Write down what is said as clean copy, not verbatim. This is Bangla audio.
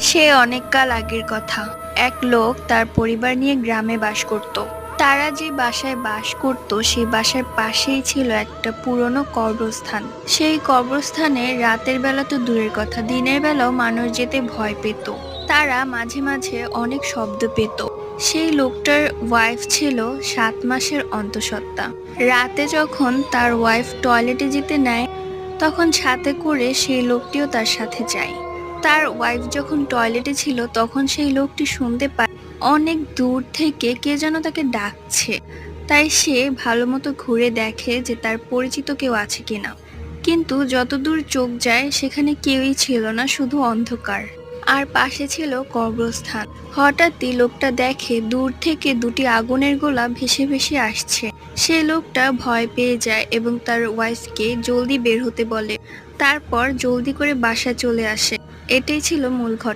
সে অনেক কাল আগের কথা। এক লোক তার পরিবার নিয়ে গ্রামে বাস করত। তারা যে বাসায় বাস করত সেই বাসার পাশেই ছিল একটা পুরনো কবরস্থান। সেই কবরস্থানে রাতের বেলা তো দূরের কথা, দিনের বেলাও মানুষ যেতে ভয় পেত। তারা মাঝে মাঝে অনেক শব্দ পেত। সেই লোকটার ওয়াইফ ছিল 7 মাসের অন্তঃসত্ত্বা। রাতে যখন তার ওয়াইফ টয়লেটে যেতে নেয়, তখন সাথে করে সেই লোকটিও তার সাথে যায়। তার ওয়াইফ যখন টয়লেটে ছিল তখন সেই লোকটি শুনতে পায় অনেক দূর থেকে কে যেন তাকে ডাকছে। তাই সে ভালো মতো ঘুরে দেখে যে তার পরিচিত কেউ আছে কিনা, কিন্তু যতদূর চোখ যায় সেখানে কেউই ছিল না, শুধু অন্ধকার। আর পাশে ছিল কবরস্থান। হঠাৎই লোকটা দেখে দূর থেকে দুটি আগুনের গোলা ভেসে ভেসে আসছে। সে লোকটা ভয় পেয়ে যায় এবং তার ওয়াইফকে জলদি বের হতে বলে। তারপর জলদি করে বাসায় চলে আসে। এটাই ছিল মূল ঘটনা।